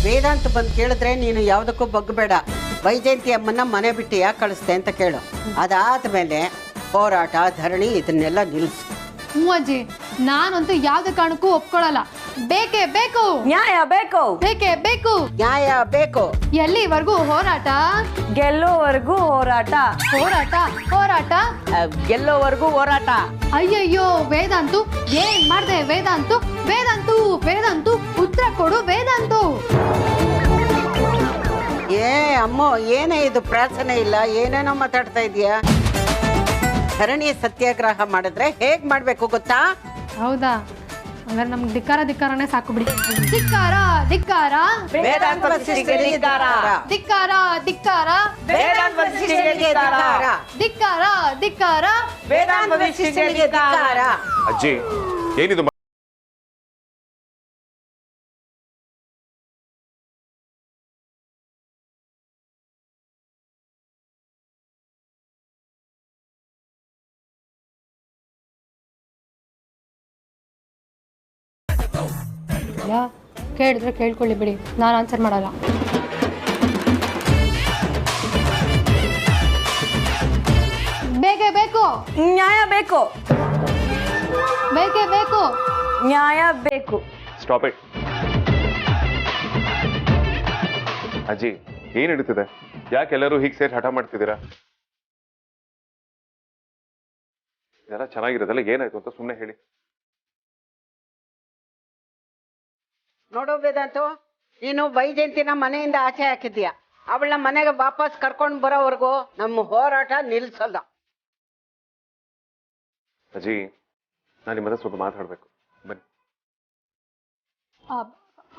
ವೇದಾಂತ ಬಂದು ಕೇಳಿದ್ರೆ ನೀನು ಯಾವುದಕ್ಕೂ ಬಗ್ಗಬೇಡ. ವೈಜಯಂತಿ ಅಮ್ಮನ್ನ ಮನೆ ಬಿಟ್ಟು ಯಾಕೆ ಕಳಿಸ್ತೆ ಅಂತ ಕೇಳು. ಅದಾದ್ಮೇಲೆ ಹೋರಾಟ ಧರಣಿ ಇದನ್ನೆಲ್ಲ ನಿಲ್ಲಿಸು. ಹ್ಞೂ ಅಜ್ಜಿ, ನಾನಂತೂ ಯಾವುದೇ ಕಾರಣಕ್ಕೂ ಒಪ್ಕೊಳ್ಳಲ್ಲ. ಬೇಕೇ ಬೇಕು, ನ್ಯಾಯ ಬೇಕು, ಬೇಕೇ ಬೇಕು, ನ್ಯಾಯ ಬೇಕು. ಎಲ್ಲಿವರೆಗೂ ಹೋರಾಟ? ಗೆಲ್ಲೋವರೆಗೂ ಹೋರಾಟ, ಹೋರಾಟ ಹೋರಾಟ ಗೆಲ್ಲೋವರೆಗೂ ಹೋರಾಟ. ಅಯ್ಯಯ್ಯೋ ವೇದಾಂತು, ಏನ್ ಮಾಡ್ದೆ ವೇದಾಂತು? ವೇದಾಂತು ವೇದಾಂತು ಉತ್ತರ ಕೊಡು ವೇದಾಂತು. ಏ ಅಮ್ಮೋ, ಏನೇ ಇದು ಪ್ರಾರ್ಥನೆ ಇಲ್ಲ, ಏನೇನೋ ಮಾತಾಡ್ತಾ ಇದೀಯಾ? ಧರಣಿ ಸತ್ಯಾಗ್ರಹ ಮಾಡಿದ್ರೆ ಹೇಗ್ ಮಾಡ್ಬೇಕು ಗೊತ್ತಾ? ಹೌದಾ? ಹಂಗಾರೆ ನಮ್ಗೆ ಧಿಕ್ಕಾರನೇ ಸಾಕು ಬಿಡಿ. ಧಿಕ್ಕಾರ ಧಿಕ್ಕಾರ ವೇದಾಂತ ವಸಿಷ್ಠರಿಗೆ ಧಿಕ್ಕಾರ, ಧಿಕ್ಕಾರ ಧಿಕ್ಕಾರ ವೇದಾಂತ ವಸಿಷ್ಠರಿಗೆ ಧಿಕ್ಕಾರ, ಧಿಕ್ಕಾರ ಧಿಕ್ಕಾರ ವೇದಾಂತ ವಸಿಷ್ಠರಿಗೆ ಧಿಕ್ಕಾರ. ಅಜ್ಜಿ ಏನಿದು? ಕೇಳಿದ್ರೆ ಕೇಳ್ಕೊಳ್ಳಿ ಬಿಡಿ, ನಾನು ಆನ್ಸರ್ ಮಾಡಲ್ಲ. ಬೇಕೇ ಬೇಕು, ನ್ಯಾಯ ಬೇಕು, ಬೇಕೇ ಬೇಕು, ನ್ಯಾಯ ಬೇಕು. Stop it. ಅಜ್ಜಿ ಏನ್ ನಡೀತಿದೆ? ಯಾಕೆಲ್ಲರೂ ಹೀಗೆ ಸೇರಿ ಹಠ ಮಾಡ್ತಿದ್ದೀರಾ? ಇದೆಲ್ಲ ಚೆನ್ನಾಗಿರೋದಲ್ಲ, ಏನಾಯ್ತು ಅಂತ ಸುಮ್ಮನೆ ಹೇಳಿ. ನೋಡೋ ವೇದಾಂತು, ನೀನು ವೈಜಯಂತಿನ ಮನೆಯಿಂದ ಆಚೆ ಹಾಕಿದ್ಯಾ. ಅವಳನ್ನ ಮನೆಗೆ ವಾಪಸ್ ಕರ್ಕೊಂಡು ಬರೋವರೆಗೂ ನಮ್ಮ ಹೋರಾಟ ನಿಲ್ಸಲ್ಲ. ಅಜ್ಜಿ ನಾನು ನಿಮ್ಮ ಹತ್ರ ಸ್ವಲ್ಪ ಮಾತಾಡ್ಬೇಕು, ಬನ್ನಿ.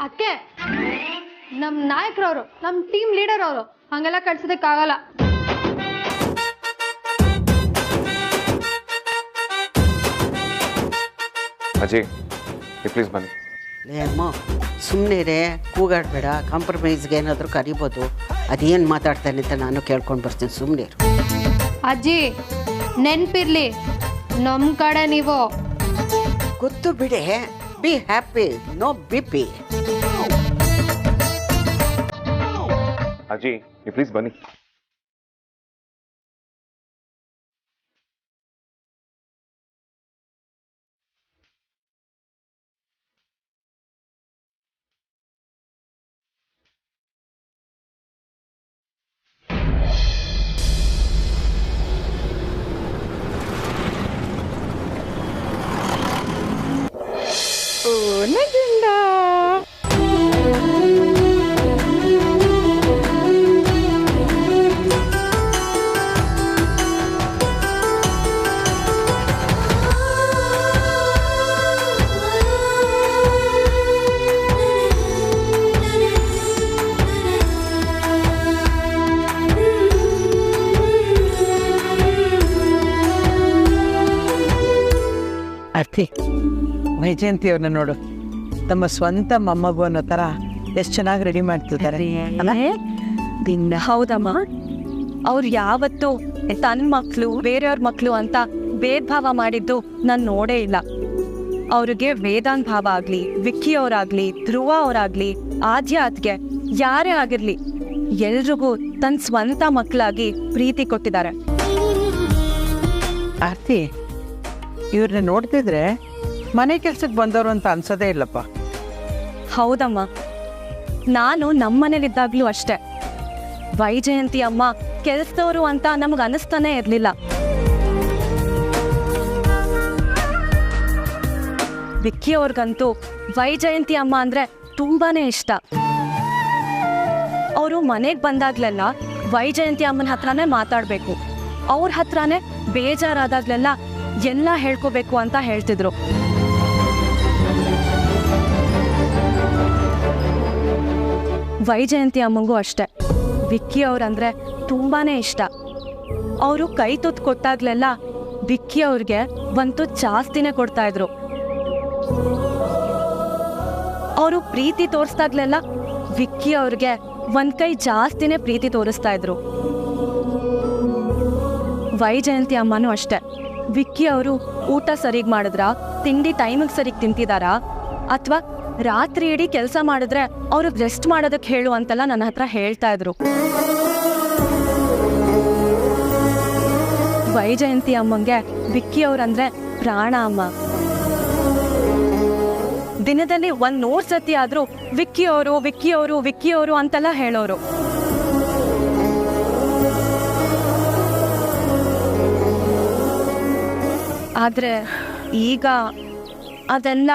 ಅಕ್ಕೆ, ನಮ್ಮ ನಾಯಕರವರು, ನಮ್ಮ ಟೀಮ್ ಲೀಡರ್ ಅವರು, ಹಂಗೆಲ್ಲ ಕಳ್ಸೋದಕ್ಕಾಗಲ್ಲ. ಅಜ್ಜಿ ಪ್ಲೀಸ್ ಬನ್ನಿ. ಅಮ್ಮ ಸುಮ್ಮನೆ ಕೂಗಾಡ್ಬೇಡ. ಕಾಂಪ್ರಮೈಸ್ಗೆ ಏನಾದರೂ ಕರಿಬೋದು. ಅದೇನು ಮಾತಾಡ್ತಾನೆ ಅಂತ ನಾನು ಕೇಳ್ಕೊಂಡು ಬರ್ತೀನಿ, ಸುಮ್ಮನೆ. ಅಜ್ಜಿ ನೆನ್ಪಿರ್ಲಿ, ನಮ್ಮ ಕಡೆ ನೀವು. ಗೊತ್ತು ಬಿಡೆ, ಬಿ ಹ್ಯಾಪಿ, ನೋ BP. ಅಜ್ಜಿ ಪ್ಲೀಸ್ ಬನ್ನಿ. ಅರ್ತಿ, ವೈಜಯಂತಿ ಅವ್ರನ್ನ ನೋಡು, ತಮ್ಮ ಸ್ವಂತ ಮೊಮ್ಮಗು ಅನ್ನೋ ಥರ ಎಷ್ಟು ಚೆನ್ನಾಗಿ ರೆಡಿ ಮಾಡ್ತಿದ್ದಾರೆ. ಹೌದಮ್ಮ, ಅವ್ರು ಯಾವತ್ತೂ ತನ್ನ ಮಕ್ಕಳು ಬೇರೆಯವ್ರ ಮಕ್ಕಳು ಅಂತ ಭೇದ ಭಾವ ಮಾಡಿದ್ದು ನಾನು ನೋಡೇ ಇಲ್ಲ. ಅವ್ರಿಗೆ ವೇದಾಂತ್ ಭಾವ ಆಗಲಿ, ವಿಕ್ಕಿ ಅವರಾಗ್ಲಿ, ಧ್ರುವ ಅವರಾಗ್ಲಿ, ಆದ್ಯ ಅತ್ಗೆ ಯಾರೇ ಆಗಿರ್ಲಿ, ಎಲ್ರಿಗೂ ತನ್ನ ಸ್ವಂತ ಮಕ್ಕಳಾಗಿ ಪ್ರೀತಿ ಕೊಟ್ಟಿದ್ದಾರೆ. ಆರ್ತಿ, ಇವ್ರನ್ನ ನೋಡ್ತಿದ್ರೆ ಮನೆ ಕೆಲ್ಸಕ್ಕೆ ಬಂದವರು ಅಂತ ಅನ್ಸೋದೇ ಇಲ್ಲಪ್ಪ. ಹೌದಮ್ಮ, ನಾನು ನಮ್ಮನೇಲಿದ್ದಾಗ್ಲೂ ಅಷ್ಟೆ. ವೈಜಯಂತಿ ಅಮ್ಮ ಕೆಲಸದವರು ಅಂತ ನಮ್ಗೆ ಅನಿಸ್ತಾನೆ ಇರಲಿಲ್ಲ. ವಿಕ್ಕಿ ಅವ್ರಿಗಂತೂ ವೈಜಯಂತಿ ಅಮ್ಮ ಅಂದ್ರೆ ತುಂಬಾನೇ ಇಷ್ಟ. ಅವರು ಮನೆಗೆ ಬಂದಾಗ್ಲೆಲ್ಲ ವೈಜಯಂತಿ ಅಮ್ಮನ ಹತ್ರನೇ ಮಾತಾಡಬೇಕು, ಅವ್ರ ಹತ್ರನೇ ಬೇಜಾರಾದಾಗ್ಲೆಲ್ಲ ಎಲ್ಲ ಹೇಳ್ಕೋಬೇಕು ಅಂತ ಹೇಳ್ತಿದ್ರು. ವೈಜಯಂತಿ ಅಮ್ಮಂಗೂ ಅಷ್ಟೆ, ವಿಕ್ಕಿ ಅವ್ರಂದ್ರೆ ತುಂಬಾನೇ ಇಷ್ಟ. ಅವರು ಕೈ ತುತ್ತು ಕೊಟ್ಟಾಗ್ಲೆಲ್ಲ ವಿಕ್ಕಿ ಅವ್ರಿಗೆ ಒಂದು ಜಾಸ್ತಿನೇ ಕೊಡ್ತಾ ಇದ್ರು. ಅವರು ಪ್ರೀತಿ ತೋರಿಸ್ದಾಗ್ಲೆಲ್ಲ ವಿಕ್ಕಿ ಅವ್ರಿಗೆ ಒಂದ್ ಕೈ ಜಾಸ್ತಿನೇ ಪ್ರೀತಿ ತೋರಿಸ್ತಾ ಇದ್ರು. ವೈಜಯಂತಿ ಅಮ್ಮನೂ ಅಷ್ಟೆ, ವಿಕ್ಕಿ ಅವರು ಊಟ ಸರಿಗ್ ಮಾಡಿದ್ರ, ತಿಂಡಿ ಟೈಮಿಗೆ ಸರಿಗ್ ತಿಂತಿದಾರಾ, ಅಥವಾ ರಾತ್ರಿ ಇಡೀ ಕೆಲಸ ಮಾಡಿದ್ರೆ ಅವ್ರಿಗೆ ರೆಸ್ಟ್ ಮಾಡೋದಕ್ಕೆ ಹೇಳು ಅಂತೆಲ್ಲ ನನ್ನ ಹತ್ರ ಹೇಳ್ತಾ ಇದ್ರು. ವೈಜಯಂತಿ ಅಮ್ಮಂಗೆ ವಿಕ್ಕಿ ಅವ್ರಂದ್ರೆ ಪ್ರಾಣ ಅಮ್ಮ. ದಿನದಲ್ಲಿ 100 ಸತಿ ಆದ್ರೂ ವಿಕ್ಕಿ ಅವರು ವಿಕ್ಕಿ ಅವರು ವಿಕ್ಕಿ ಅವರು ಅಂತೆಲ್ಲ ಹೇಳೋರು. ಆದ್ರೆ ಈಗ ಅದೆಲ್ಲ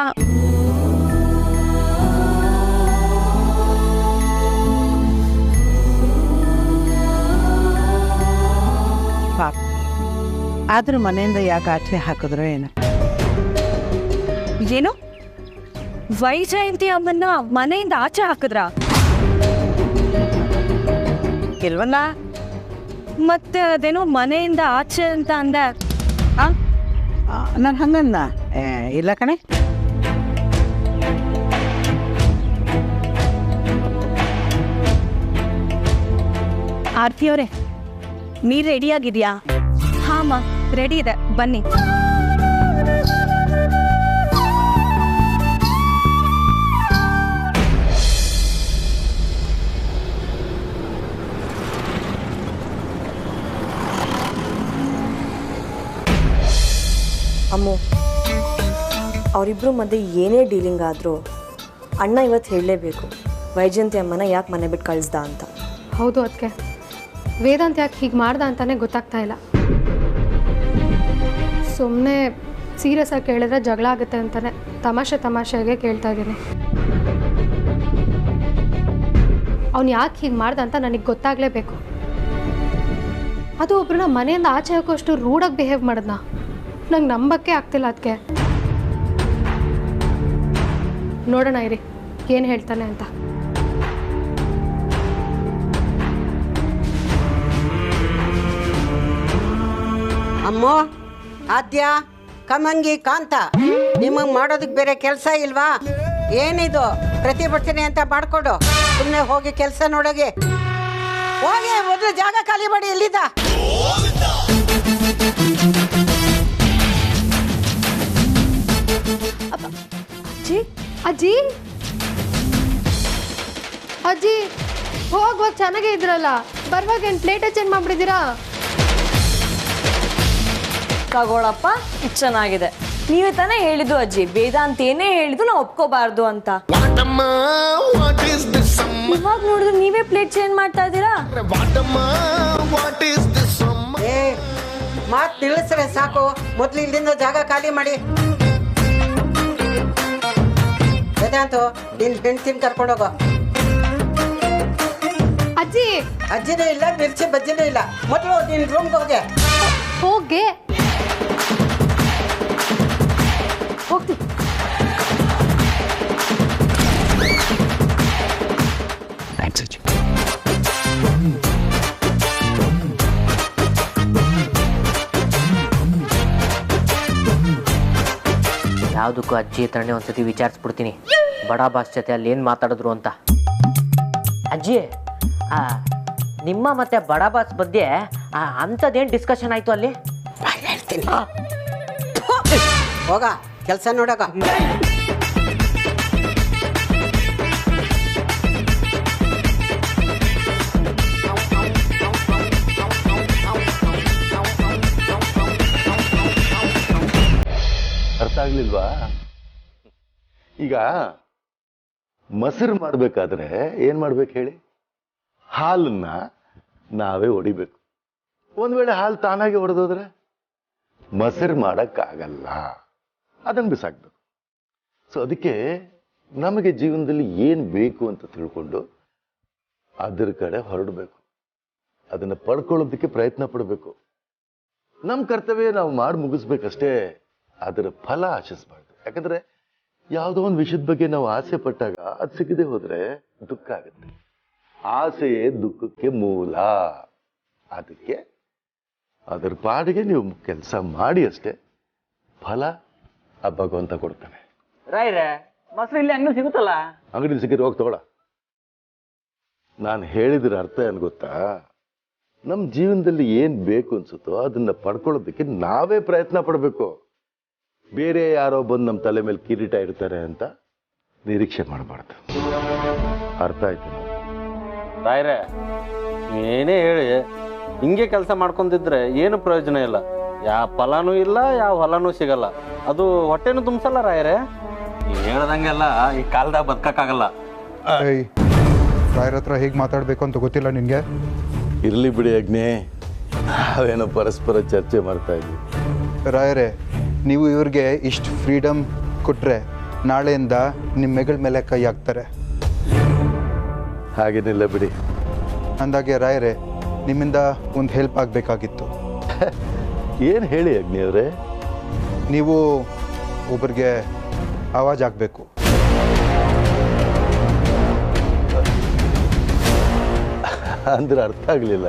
ಪಾಪ ಆದ್ರೂ ಮನೆಯಿಂದ ಯಾಕೆ ಆಚೆ ಹಾಕಿದ್ರು ಏನು? ಏನು ವೈಜಯಂತಿ ಅಮ್ಮನ್ನ ಮನೆಯಿಂದ ಆಚೆ ಹಾಕಿದ್ರ? ಇಲ್ವಲ್ಲ. ಮತ್ತೆ ಅದೇನೋ ಮನೆಯಿಂದ ಆಚೆ ಅಂತ ಅಂದೆ. ನಾನು ಹಂಗನ್ನ ಇಲ್ಲ ಕಣೆ. ಆರ್ತಿ ಅವರೇ, ನೀರ್ ರೆಡಿಯಾಗಿದ್ಯಾ? ಹಾಂ ರೆಡಿ ಇದೆ, ಬನ್ನಿ. ಅಮ್ಮು, ಅವರಿಬ್ಬರು ಮಧ್ಯೆ ಏನೇ ಡೀಲಿಂಗ್ ಆದರೂ ಅಣ್ಣ ಇವತ್ತು ಹೇಳಲೇಬೇಕು, ವೈಜಯಂತಿ ಅಮ್ಮನ ಯಾಕೆ ಮನೆ ಬಿಟ್ಟು ಕಳಿಸ್ದ ಅಂತ. ಹೌದು ಅದಕ್ಕೆ ವೇದಾಂತ್ ಯಾಕೆ ಹೀಗೆ ಮಾಡ್ದ ಅಂತಾನೆ ಗೊತ್ತಾಗ್ತಾ ಇಲ್ಲ. ಸುಮ್ಮನೆ ಸೀರಿಯಸ್ ಆಗಿ ಕೇಳಿದ್ರೆ ಜಗಳ ಆಗುತ್ತೆ ಅಂತಾನೆ ತಮಾಷೆಗೆ ಕೇಳ್ತಾ ಇದ್ದೀನಿ. ಅವ್ನು ಯಾಕೆ ಹೀಗೆ ಮಾಡ್ದ ಅಂತ ನನಗೆ ಗೊತ್ತಾಗಲೇಬೇಕು. ಅದು ಒಬ್ರನ್ನ ಮನೆಯಿಂದ ಆಚೆ ಹಾಕೋಷ್ಟು ರೂಡಾಗಿ ಬಿಹೇವ್ ಮಾಡಿದ್ನ. ನಂಗೆ ನಂಬಕ್ಕೆ ಆಗ್ತಿಲ್ಲ ಅದಕ್ಕೆ. ನೋಡೋಣ ಇರಿ ಏನು ಹೇಳ್ತಾನೆ ಅಂತ. ಅಮ್ಮೋ, ಆದ್ಯ, ಕಮಂಗಿ, ಕಾಂತ, ನಿಮಗೆ ಮಾಡೋದಕ್ಕೆ ಬೇರೆ ಕೆಲಸ ಇಲ್ವಾ? ಏನಿದು ಪ್ರತಿಭಟನೆ ಅಂತ ಮಾಡ್ಕೊಡು. ಸುಮ್ಮನೆ ಹೋಗಿ ಕೆಲಸ ನೋಡೋಗೆ ಹೋಗಿ. ಮೊದಲು ಜಾಗ ಖಾಲಿ ಮಾಡಿ. ಎಲ್ಲಿದ್ದ? ಅಜ್ಜಿ ಅಜ್ಜಿ ಅಜ್ಜಿ ಹೋಗುವಾಗ ಚೆನ್ನಾಗೇ ಇದ್ರಲ್ಲ, ಬರುವಾಗ ಏನು ಪ್ಲೇಟ್ ಚೇಂಜ್ ಮಾಡ್ಬಿಟ್ಟಿದ್ದೀರಾ? ತಗೊಳಪ್ಪ, ಚೆನ್ನಾಗಿದೆ. ನೀವೇ ತಾನೇ ಹೇಳಿದ್ದು ಅಜ್ಜಿ, ವೇದಾಂತ ಏನೇ ಹೇಳಿದ್ದು ನಾವು ಒಪ್ಕೋಬಾರ್ದು ಅಂತ. ಇವಾಗ ನೋಡಿದ್ರೆ ನೀವೇ ಪ್ಲೇಟ್ ಚೇಂಜ್ ಮಾಡ್ತಾ ಇದ್ದೀರಾ? ಏ, ಮಾತು ತಿಳಿಸ್ರೆ ಸಾಕು. ಮೊದಲು ಇಲ್ಲಿಂದ ಜಾಗ ಖಾಲಿ ಮಾಡಿ. ವೇದಾಂತು, ನಿನ್ ಹೆಂಡ್ತಿನ ಕರ್ಕೊಂಡೋಗೋ. ಅಜ್ಜಿ ಅಜ್ಜಿನೂ ಇಲ್ಲ, ಮಿರ್ಚಿ ಬಜ್ಜಿನೂ ಇಲ್ಲ. ಮೊದಲು ನಿನ್ ರೂಮ್ಗೆ ಹೋಗೆ. ಹೋಗಿ ಹೋಗ್ತೀನಿ. ಯಾವುದಕ್ಕೂ ಅಜ್ಜಿ ಹತ್ರನೇ ಒಂದ್ಸತಿ ವಿಚಾರಿಸ್ಬಿಡ್ತೀನಿ, ಬಡ ಬಾಸ್ ಜೊತೆ ಅಲ್ಲಿ ಏನು ಮಾತಾಡಿದ್ರು ಅಂತ. ಅಜ್ಜಿ, ನಿಮ್ಮ ಮತ್ತೆ ಬಡ ಬಾಸ್ ಬಗ್ಗೆ ಅಂಥದ್ದೇನು ಡಿಸ್ಕಷನ್ ಆಯಿತು ಅಲ್ಲಿ? ಹೇಳ್ತೀನಿ, ಹೋಗ ಕೆಲಸ ನೋಡೋಗ. ಅರ್ಥ ಆಗ್ಲಿಲ್ವಾ? ಈಗ ಮೊಸರು ಮಾಡಬೇಕಾದ್ರೆ ಏನ್ ಮಾಡ್ಬೇಕು ಹೇಳಿ? ಹಾಲನ್ನ ನಾವೇ ಹೊಡಿಬೇಕು. ಒಂದ್ ವೇಳೆ ಹಾಲು ತಾನಾಗೆ ಹೊಡೆದೋದ್ರೆ ಮೊಸರು ಮಾಡಕ್ಕಾಗಲ್ಲ, ಅದನ್ನ ಬಿಸಾಕ್ಬೇಕು. ಸೊ ಅದಕ್ಕೆ ನಮಗೆ ಜೀವನದಲ್ಲಿ ಏನ್ ಬೇಕು ಅಂತ ತಿಳ್ಕೊಂಡು ಅದ್ರ ಕಡೆ ಹೊರಡಬೇಕು, ಅದನ್ನ ಪಡ್ಕೊಳ್ಳೋದಕ್ಕೆ ಪ್ರಯತ್ನ ಪಡಬೇಕು. ನಮ್ಮ ಕರ್ತವ್ಯ ನಾವು ಮಾಡಿ ಮುಗಿಸ್ಬೇಕಷ್ಟೇ, ಅದರ ಫಲ ಆಶಿಸ್ಬಾರ್ದು. ಯಾಕಂದ್ರೆ ಯಾವುದೋ ಒಂದು ವಿಷಯದ ಬಗ್ಗೆ ನಾವು ಆಸೆ ಪಟ್ಟಾಗ ಅದು ಸಿಗದೆ ಹೋದ್ರೆ ದುಃಖ ಆಗುತ್ತೆ. ಆಸೆಯೇ ದುಃಖಕ್ಕೆ ಮೂಲ. ಅದಕ್ಕೆ ಅದರ ಪಾಡಿಗೆ ನೀವು ಕೆಲಸ ಮಾಡಿ ಅಷ್ಟೇ, ಫಲ ಆ ಭಗವಂತ ಕೊಡ್ತಾನೆ. ರಾಯ್ರೆ, ಮೊಸರು ಇಲ್ಲಿ ಅಂಗಡಿ ಸಿಗುತ್ತಲ್ಲ? ಅಂಗಡಿ ಸಿಕ್ಕಿದ್ರೆ ಹೋಗಿ ತಗೊಳ. ನಾನು ಹೇಳಿದ್ರ ಅರ್ಥ ಏನ್ ಗೊತ್ತಾ? ನಮ್ಮ ಜೀವನದಲ್ಲಿ ಏನ್ ಬೇಕು ಅನ್ಸುತ್ತೋ ಅದನ್ನ ಪಡ್ಕೊಳ್ಳೋದಕ್ಕೆ ನಾವೇ ಪ್ರಯತ್ನ ಪಡಬೇಕು. ಬೇರೆ ಯಾರೋ ಬಂದು ನಮ್ಮ ತಲೆ ಮೇಲೆ ಕಿರೀಟ ಇಡ್ತಾರೆ ಅಂತ ನಿರೀಕ್ಷೆ ಮಾಡಬಾರ್ದು. ಅರ್ಥ ಆಯ್ತು? ರಾಯ್ರೆ, ಏನೇ ಹೇಳಿ ಹಿಂಗೆ ಕೆಲಸ ಮಾಡ್ಕೊಂತಿದ್ರೆ ಏನು ಪ್ರಯೋಜನ ಇಲ್ಲ. ಯಾವ ಫಲನೂ ಇಲ್ಲ, ಯಾವ ಹೊಲನೂ ಸಿಗಲ್ಲ, ಅದು ಹೊಟ್ಟೆನೂ ತುಂಬಿಸಲ್ಲ. ರಾಯ್ರೆ, ಹೇಳ್ದಂಗೆಲ್ಲ ಈ ಕಾಲದಾಗ ಬದುಕಕ್ಕಾಗಲ್ಲ. ರಾಯರ ಹತ್ರ ಹೇಗೆ ಮಾತಾಡಬೇಕು ಅಂತ ಗೊತ್ತಿಲ್ಲ ನಿನಗೆ? ಇರಲಿ ಬಿಡಿ ಅಗ್ನಿ, ನಾವೇನೋ ಪರಸ್ಪರ ಚರ್ಚೆ ಮಾಡ್ತಾ ಇದ್ವಿ. ರಾಯರೇ, ನೀವು ಇವ್ರಿಗೆ ಇಷ್ಟು ಫ್ರೀಡಮ್ ಕೊಟ್ಟರೆ ನಾಳೆಯಿಂದ ನಿಮ್ಮ ಮೆಗಳ ಮೇಲೆ ಕೈ ಹಾಕ್ತಾರೆ. ಹಾಗೇನಿಲ್ಲ ಬಿಡಿ. ಅಂದಾಗೆ ರಾಯರೇ, ನಿಮ್ಮಿಂದ ಒಂದು ಹೆಲ್ಪ್ ಆಗಬೇಕಾಗಿತ್ತು. ಏನು ಹೇಳಿ ಅಗ್ನಿ ಅವರೇ? ನೀವು ಒಬ್ಬರಿಗೆ ಆವಾಜ್ ಆಗಬೇಕು. ಅಂದ್ರೆ ಅರ್ಥ ಆಗಲಿಲ್ಲ.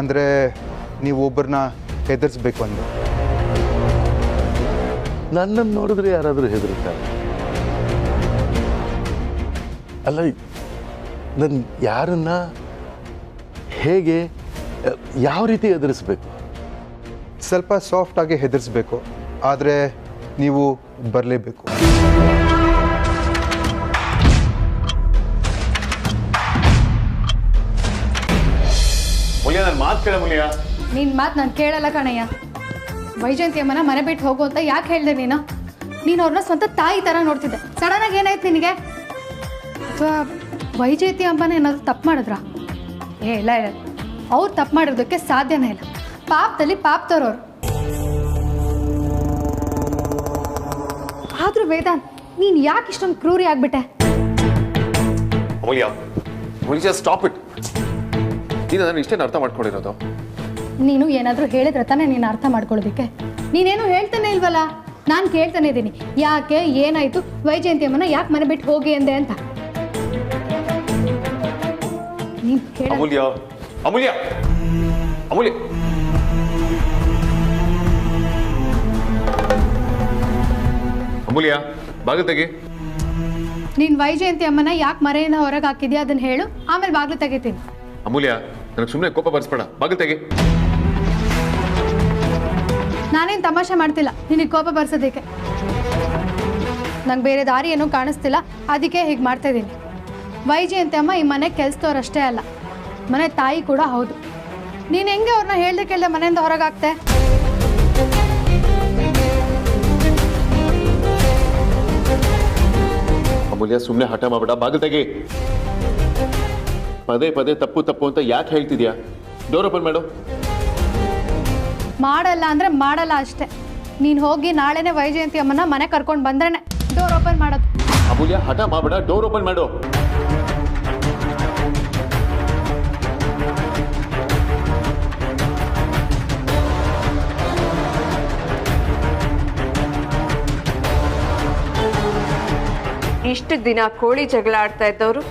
ಅಂದರೆ ನೀವು ಒಬ್ಬರನ್ನ ಹೆದರ್ಸ್ಬೇಕು ಅಂದು. ನನ್ನನ್ನು ನೋಡಿದ್ರೆ ಯಾರಾದರೂ ಹೆದರುತ್ತಾರೆ? ಅಲ್ಲ, ನನ್ನ ಯಾರನ್ನ ಹೇಗೆ ಯಾವ ರೀತಿ ಎದುರಿಸ್ಬೇಕು? ಸ್ವಲ್ಪ ಸಾಫ್ಟಾಗಿ ಹೆದರ್ಸ್ಬೇಕು, ಆದರೆ ನೀವು ಬರಲೇಬೇಕು. ನನ್ನ ಮಾತು ಕೇಳ ಮುನಿಯ. ನಿನ್ನ ಮಾತು ನಾನು ಕೇಳಲ್ಲ ಕಣಯ್ಯ. ವೈಜಯಂತಿ ಅಮ್ಮನ ಮನೆ ಬಿಟ್ಟು ಹೋಗು ಅಂತ ಯಾಕೆ ಹೇಳಿದೆ ನೀನು? ನೀನು ಅವ್ರನ್ನ ಸ್ವಂತ ತಾಯಿ ಥರ ನೋಡ್ತಿದ್ದೆ. ಸಡನ್ನಾಗಿ ಏನಾಯ್ತು ನಿನಗೆ? ಅಥವಾ ವೈಜಯಂತಿ ಅಮ್ಮನ ಏನಾದರೂ ತಪ್ಪು ಮಾಡಿದ್ರಾ? ಇಲ್ಲ ಇಲ್ಲ, ಅವ್ರು ತಪ್ಪು ಮಾಡಿರೋದಕ್ಕೆ ಸಾಧ್ಯನೇ ಇಲ್ಲ. ಪಾಪದಲ್ಲಿ ಪಾಪದವ್ರವ್ರು. ಆದರೂ ವೇದಾಂತ್, ನೀನು ಯಾಕೆ ಇಷ್ಟೊಂದು ಕ್ರೂರಿ ಆಗ್ಬಿಟ್ಟೆ? ಅಮೂಲ್ಯ, ಅಮೂಲ್ಯ, ಸ್ಟಾಪ್ ಇಟ್. ನೀನು ಅದನ್ನು ಇಷ್ಟೇನು ಅರ್ಥ ಮಾಡ್ಕೊಂಡಿರೋದು? ನೀನು ಏನಾದರೂ ಹೇಳಿದ್ರೆ ತಾನೇ ನೀನು ಅರ್ಥ ಮಾಡ್ಕೊಳ್ಳೋದಕ್ಕೆ. ನೀನೇನು ಹೇಳ್ತಾನೆ ಇಲ್ವಲ್ಲ. ನಾನು ಕೇಳ್ತಾನೆ ಇದ್ದೀನಿ, ಯಾಕೆ, ಏನಾಯಿತು, ವೈಜಯಂತಿ ಅಮ್ಮನ ಯಾಕೆ ಮನೆ ಬಿಟ್ಟು ಹೋಗಿ ಅಂದೆ ಅಂತ. ನೀನು ಹೇಳ. ಅಮೂಲ್ಯ, ಅಮೂಲ್ಯ, ಅಮೂಲ್ಯ, ಅಮೂಲ್ಯ, ಬಾಗಿಲು ತೆಗಿ. ನೀನು ವೈಜಯಂತಿ ಅಮ್ಮನ ಯಾಕೆ ಮನೆಯಿಂದ ಹೊರಗೆ ಹಾಕಿದ್ಯಾ ಅದನ್ನ ಹೇಳು, ಆಮೇಲೆ ಬಾಗಿಲು ತೆಗಿತೀನಿ. ಅಮೂಲ್ಯ, ನನಗೆ ಸುಮ್ಮನೆ ಕೋಪ ಬರ್ಸ್ಬೇಡ, ಬಾಗಿಲು ತೆಗಿ. ನಾನೇನು ತಮಾಷೆ ಮಾಡ್ತಿಲ್ಲ ನಿನಗೆ ಕೋಪ ಬರ್ಸೋದಕ್ಕೆ. ನಂಗೆ ಬೇರೆ ದಾರಿ ಏನೂ ಕಾಣಿಸ್ತಿಲ್ಲ, ಅದಕ್ಕೆ ಹೀಗೆ ಮಾಡ್ತಾ ಇದ್ದೀನಿ. ವೈಜಯಂತಿ ಅಮ್ಮ ಈ ಮನೆ ಕೆಲಸದವ್ರಷ್ಟೇ ಅಲ್ಲ, ಮನೆ ತಾಯಿ ಕೂಡ ಹೌದು. ನೀನು ಹೆಂಗೆ ಅವ್ರನ್ನ ಹೇಳ್ದೆ ಕೇಳ್ದೆ ಮನೆಯಿಂದ ಹೊರಗಾಗ್ತೆ? ಅಮೂಲ್ಯ, ಸುಮ್ಮನೆ ಹಠ ಮಾಡಬೇಡ, ಬಾಗಿಲು ತೆಗಿ. ಪದೇ ಪದೇ ತಪ್ಪು ತಪ್ಪು ಅಂತ ಯಾಕೆ ಹೇಳ್ತಿದ್ಯಾ? ಡೋರ್ ಓಪನ್ ಮಾಡು. ಮಾಡಲ್ಲ ಅಂದರೆ ಮಾಡಲ್ಲ ಅಷ್ಟೇ. ನೀನು ಹೋಗಿ ನಾಳೆನೇ ವೈಜಯಂತಿ ಅಮ್ಮನ ಮನೆ ಕರ್ಕೊಂಡು ಬಂದ್ರೇ ಡೋರ್ ಓಪನ್ ಮಾಡೋದು. ಅಮೂಲ್ಯ, ಹಠ ಮಾಡಬೇಡ, ಡೋರ್ ಓಪನ್ ಮಾಡು. ಇಷ್ಟು ದಿನ ಕೋಳಿ ಜಗಳ ಆಡ್ತಾ ಇದ್ದವರು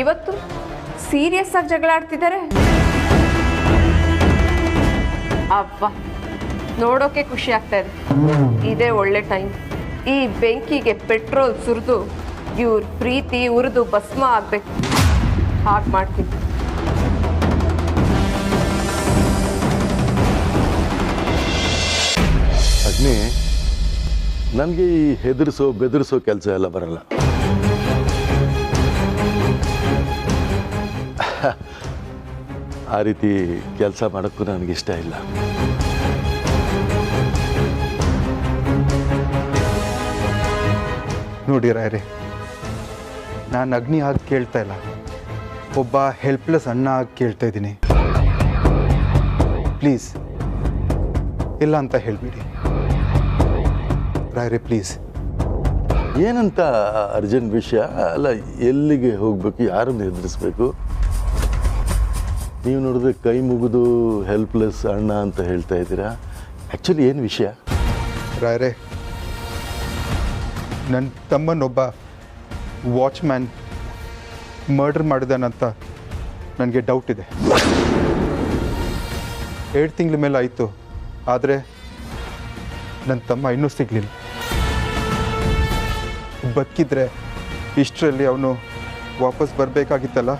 ಇವತ್ತು ಸೀರಿಯಸ್ ಆಗಿ ಜಗಳ ಆಡ್ತಿದ್ದಾರೆ. ಅಬ್ಬಾ, ನೋಡೋಕೆ ಖುಷಿ ಆಗ್ತಾ ಇದೆ. ಇದೇ ಒಳ್ಳೆ ಟೈಮ್. ಈ ಬೆಂಕಿಗೆ ಪೆಟ್ರೋಲ್ ಸುರಿದು ಇವ್ರ ಪ್ರೀತಿ ಉರಿದು ಭಸ್ಮ ಆಗ್ಬೇಕು. ಹಾಗೆ ಮಾಡ್ತೀನಿ. ಅಗ್ನಿ, ನನಗೆ ಈ ಹೆದರಿಸೋ ಬೆದರಿಸೋ ಕೆಲಸ ಎಲ್ಲ ಬರಲ್ಲ. ಆ ರೀತಿ ಕೆಲಸ ಮಾಡೋಕ್ಕೂ ನನಗಿಷ್ಟ ಇಲ್ಲ. ನೋಡಿ ರಾಯರೇ, ನಾನು ಅಗ್ನಿ ಆಗಿ ಕೇಳ್ತಾ ಇಲ್ಲ, ಒಬ್ಬ ಹೆಲ್ಪ್ಲೆಸ್ ಅಣ್ಣ ಆಗಿ ಕೇಳ್ತಾ ಇದ್ದೀನಿ. ಪ್ಲೀಸ್ ಇಲ್ಲ ಅಂತ ಹೇಳಿಬಿಡಿ ರಾಯರೇ, ಪ್ಲೀಸ್. ಏನಂತ ಅರ್ಜೆಂಟ್ ವಿಷಯ ಅಲ್ಲ? ಎಲ್ಲಿಗೆ ಹೋಗಬೇಕು, ಯಾರನ್ನು ಎದುರಿಸ್ಬೇಕು? ನೀವು ನೋಡಿದ್ರೆ ಕೈ ಮುಗಿದು ಹೆಲ್ಪ್ಲೆಸ್ ಅಣ್ಣ ಅಂತ ಹೇಳ್ತಾ ಇದ್ದೀರಾ. ಆ್ಯಕ್ಚುಲಿ ಏನು ವಿಷಯ? ರಾಯರೇ, ನನ್ನ ತಮ್ಮನೊಬ್ಬ ವಾಚ್ಮ್ಯಾನ್ ಮರ್ಡರ್ ಮಾಡಿದಾನಂತ ನನಗೆ ಡೌಟ್ ಇದೆ. 7 ತಿಂಗಳ ಮೇಲೆ ಆಯಿತು, ಆದರೆ ನನ್ನ ತಮ್ಮ ಇನ್ನೂ ಸಿಗಲಿಲ್ಲ. ಬದುಕಿದ್ರೆ ಇಷ್ಟರಲ್ಲಿ ಅವನು ವಾಪಸ್ ಬರಬೇಕಾಗಿತ್ತಲ್ಲ.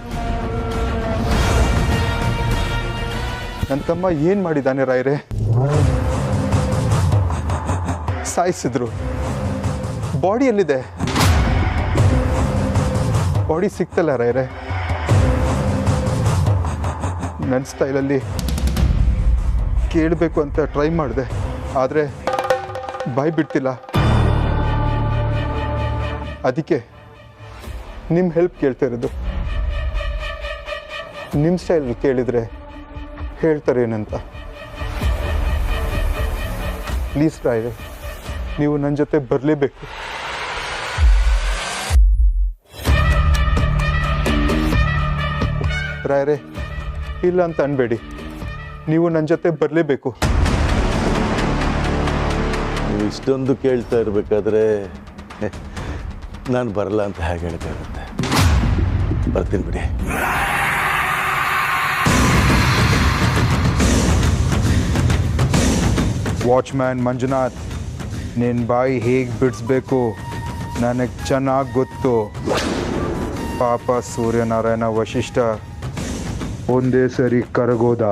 ನನ್ನ ತಮ್ಮ ಏನು ಮಾಡಿದ್ದಾನೆ ರಾಯರೇ? ಸಾಯಿಸಿದ್ರು. ಬಾಡಿ ಎಲ್ಲಿದೆ? ಬಾಡಿ ಸಿಕ್ತಲ್ಲ ರಾಯರೇ. ನನ್ನ ಸ್ಟೈಲಲ್ಲಿ ಕೇಳಬೇಕು ಅಂತ ಟ್ರೈ ಮಾಡಿದೆ, ಆದರೆ ಬಾಯಿ ಬಿಡ್ತಿಲ್ಲ. ಅದಕ್ಕೆ ನಿಮ್ಮ ಹೆಲ್ಪ್ ಕೇಳ್ತಾ ಇರೋದು. ನಿಮ್ಮ ಸ್ಟೈಲ್ ಕೇಳಿದರೆ ಹೇಳ್ತಾರೇನಂತ. ಪ್ಲೀಸ್ ರಾಯರೇ, ನೀವು ನನ್ನ ಜೊತೆ ಬರಲೇಬೇಕು. ರಾಯರೇ, ಇಲ್ಲ ಅಂತ ಅನ್ಬೇಡಿ, ನೀವು ನನ್ನ ಜೊತೆ ಬರಲೇಬೇಕು. ನೀವು ಇಷ್ಟೊಂದು ಕೇಳ್ತಾ ಇರಬೇಕಾದ್ರೆ ನಾನು ಬರಲ್ಲ ಅಂತ ಹೇಗೆ ಹೇಳೋಕ್ಕಾಗುತ್ತೆ? ಬರ್ತೀನಿ ಬಿಡಿ. ವಾಚ್ಮ್ಯಾನ್ ಮಂಜುನಾಥ್, ನಿನ್ನ ಬಾಯಿ ಹೇಗೆ ಬಿಡಿಸ್ಬೇಕು ನನಗೆ ಚೆನ್ನಾಗಿ ಗೊತ್ತು. ಪಾಪ ಸೂರ್ಯನಾರಾಯಣ ವಶಿಷ್ಠ ಒಂದೇ ಸರಿ ಕರಗೋದ.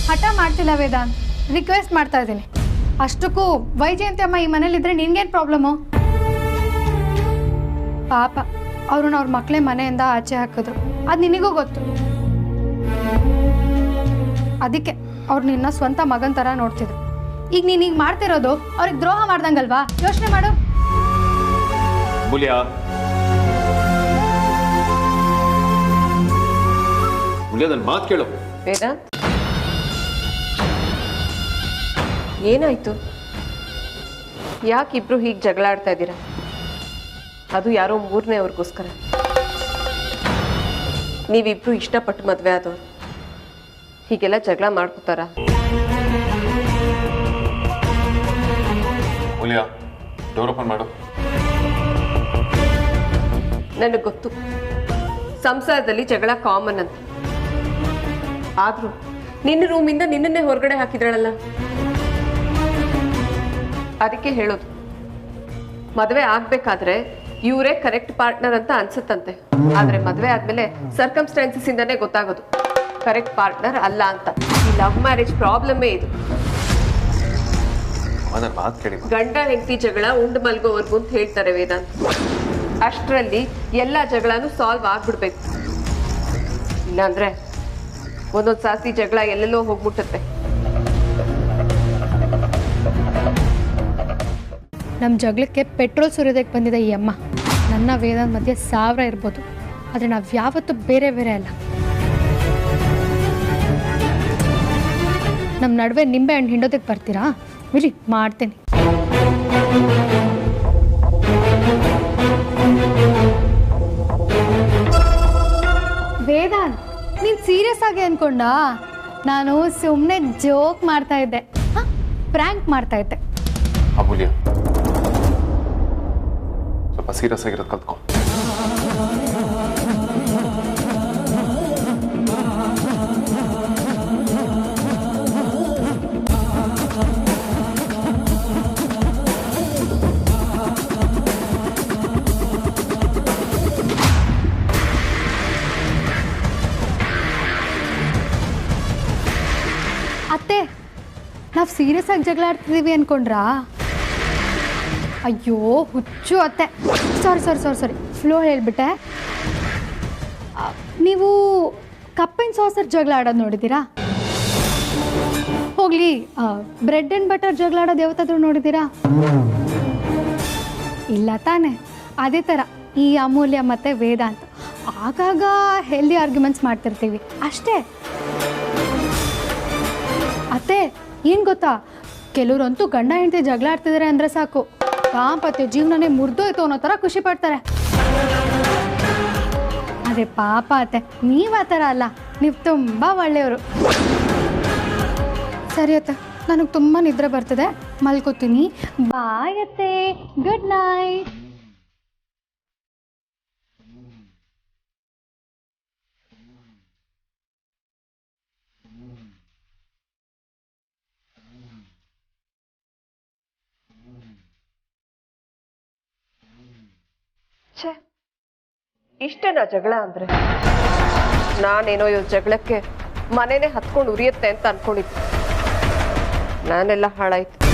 ಹಠ ಮಾಡ್ತಿಲ್ಲ ವೇದಾಂತ್, ರಿಕ್ವೆಸ್ಟ್ ಮಾಡ್ತಾ ಇದ್ದೀನಿ. ಅಷ್ಟಕ್ಕೂ ವೈಜಯಂತಿ ಅಮ್ಮ ಈ ಮನೇಲಿದ್ರೆ ನಿನ್ಗೇನು ಪ್ರಾಬ್ಲಮ್ಮು? ಪಾಪ ಅವ್ರನ್ನ ಅವ್ರ ಮಕ್ಕಳೇ ಮನೆಯಿಂದ ಆಚೆ ಹಾಕಿದ್ರು, ಅದು ನಿನಗೂ ಗೊತ್ತು. ಅದಕ್ಕೆ ಅವ್ರು ನಿನ್ನ ಸ್ವಂತ ಮಗನ ಥರ ನೋಡ್ತಿದ್ರು. ಈಗ ನೀನು ಈಗ ಮಾಡ್ತಿರೋದು ಅವ್ರಿಗೆ ದ್ರೋಹ ಮಾಡ್ದಂಗಲ್ವಾ? ಯೋಚನೆ ಮಾಡು. ನನ್ನ ಮಾತು ಕೇಳು. ವೇದಾಂತ್, ಏನಾಯ್ತು? ಯಾಕಿಬ್ರು ಹೀಗೆ ಜಗಳ ಆಡ್ತಾ ಇದ್ದೀರಾ? ಅದು ಯಾರೋ ಮೂರನೇವ್ರಿಗೋಸ್ಕರ. ನೀವಿಬ್ರು ಇಷ್ಟಪಟ್ಟು ಮದುವೆ ಆದವ್ರು ಹೀಗೆಲ್ಲ ಜಗಳ ಮಾಡ್ಕೋತಾರ? ಡೋರ್ ಓಪನ್ ಮಾಡು. ನನಗೆ ಗೊತ್ತು, ಸಂಸಾರದಲ್ಲಿ ಜಗಳ ಕಾಮನ್ ಅಂತ. ಆದ್ರೂ ನಿನ್ನ ರೂಮಿಂದ ನಿನ್ನನ್ನೇ ಹೊರಗಡೆ ಹಾಕಿದ್ರಳಲ್ಲ. ಅದಕ್ಕೆ ಹೇಳೋದು, ಮದುವೆ ಆಗ್ಬೇಕಾದ್ರೆ ಇವರೇ ಕರೆಕ್ಟ್ ಪಾರ್ಟ್ನರ್ ಅಂತ ಅನ್ಸುತ್ತಂತೆ. ಆದ್ರೆ ಮದುವೆ ಆದ್ಮೇಲೆ ಸರ್ಕಮ್ಸ್ಟಾನ್ಸಸ್ ಇಂದಾನೇ ಗೊತ್ತಾಗೋದು ಕರೆಕ್ಟ್ ಪಾರ್ಟ್ನರ್ ಅಲ್ಲ ಅಂತ. ಈ ಲವ್ ಮ್ಯಾರೇಜ್ ಪ್ರಾಬ್ಲಮ್ಮೇ ಇದು. ಗಂಡ ಹೆಂಡತಿ ಜಗಳ ಉಂಡು ಮಲ್ಗೋವರೆಗೂ ಅಂತ ಹೇಳ್ತಾರೆ ವೇದಾಂತ್. ಅಷ್ಟರಲ್ಲಿ ಎಲ್ಲ ಜಗಳನೂ ಸಾಲ್ವ್ ಆಗ್ಬಿಡ್ಬೇಕು. ಇಲ್ಲಾಂದ್ರೆ ಒಂದೊಂದು ಸಾಸಿ ಜಗಳ ಎಲ್ಲೆಲ್ಲೋ ಹೋಗ್ಬಿಟ್ಟತ್ತೆ. ನಮ್ಮ ಜಗಳಕ್ಕೆ ಪೆಟ್ರೋಲ್ ಸುರಿಯೋದಕ್ಕೆ ಬಂದಿದೆ ಈ ಅಮ್ಮ. ನನ್ನ ವೇದಾಂತ್ ಮಧ್ಯೆ 1000 ಇರ್ಬೋದು, ಆದರೆ ನಾವು ಯಾವತ್ತೂ ಬೇರೆ ಬೇರೆ ಅಲ್ಲ. ನಮ್ಮ ನಡುವೆ ನಿಂಬೆ ಹಣ್ಣು ಹಿಂಡೋದಕ್ಕೆ ಬರ್ತೀರಾ? ಬಿಡಿ, ಮಾಡ್ತೀನಿ. ವೇದಾಂತ್, ನೀನು ಸೀರಿಯಸ್ ಆಗಿ ಅನ್ಕೊಂಡ? ನಾನು ಸುಮ್ಮನೆ ಜೋಕ್ ಮಾಡ್ತಾ ಇದ್ದೆ, ಪ್ರ್ಯಾಂಕ್ ಮಾಡ್ತಾ ಇದ್ದೆ. ಅಮೂಲ್ಯ, ಸ್ವಲ್ಪ ಸೀರಿಯಸ್ ಆಗಿರೋದು ಕಲ್ತ್ಕೊ. ಅತ್ತೆ, ನಾವು ಸೀರಿಯಸ್ ಆಗಿ ಜಗಳ ಆಡ್ತಿದ್ದೀವಿ ಅನ್ಕೊಂಡ್ರಾ? ಅಯ್ಯೋ ಹುಚ್ಚು ಅತ್ತೆ, ಸಾರಿ ಫ್ಲೋ ಹೇಳ್ಬಿಟ್ಟೆ. ನೀವು ಕಪ್ಪಿನ ಸಾಸರ್ ಜಗಳ ಆಡೋದು ನೋಡಿದ್ದೀರಾ? ಹೋಗ್ಲಿ, ಬ್ರೆಡ್ ಆ್ಯಂಡ್ ಬಟರ್ ಜಗಳ ಆಡೋದು ಯಾವತ್ತಾದ್ರೂ ನೋಡಿದ್ದೀರಾ? ಇಲ್ಲ ತಾನೆ. ಅದೇ ಥರ ಈ ಅಮೂಲ್ಯ ಮತ್ತು ವೇದಾಂತ್ ಆಗಾಗ ಹೆಲ್ದಿ ಆರ್ಗ್ಯುಮೆಂಟ್ಸ್ ಮಾಡ್ತಿರ್ತೀವಿ ಅಷ್ಟೇ. ಅತ್ತೆ, ಏನು ಗೊತ್ತಾ, ಕೆಲವರಂತೂ ಗಂಡ ಹೆಂಡತಿ ಜಗಳ ಆಡ್ತಿದ್ದಾರೆ ಅಂದರೆ ಸಾಕು, ದಾಂಪತ್ಯ ಜೀವನನೇ ಮುರಿದೋಯ್ತು ಅನ್ನೋ ಥರ ಖುಷಿ ಪಡ್ತಾರೆ. ಅದೇ ಪಾಪ ಅತ್ತೆ, ನೀವು ಆ ಥರ ಅಲ್ಲ, ನೀವು ತುಂಬ ಒಳ್ಳೆಯವರು. ಸರಿ ಅತ್ತೆ, ನನಗೆ ತುಂಬ ನಿದ್ರೆ ಬರ್ತಿದೆ, ಮಲ್ಕೋತೀನಿ. ಬಾಯ್ ಅತ್ತೆ, ಗುಡ್ ನೈಟ್. ಇಷ್ಟೇನಾ ಜಗಳ ಅಂದ್ರೆ? ನಾನೇನೋ ಇವ್ ಜಗಳಕ್ಕೆ ಮನೆನೇ ಹತ್ಕೊಂಡು ಉರಿಯುತ್ತೆ ಅಂತ ಅನ್ಕೊಂಡಿದ್ದೆ. ನಾನೆಲ್ಲ ಹಾಳಾಯ್ತು.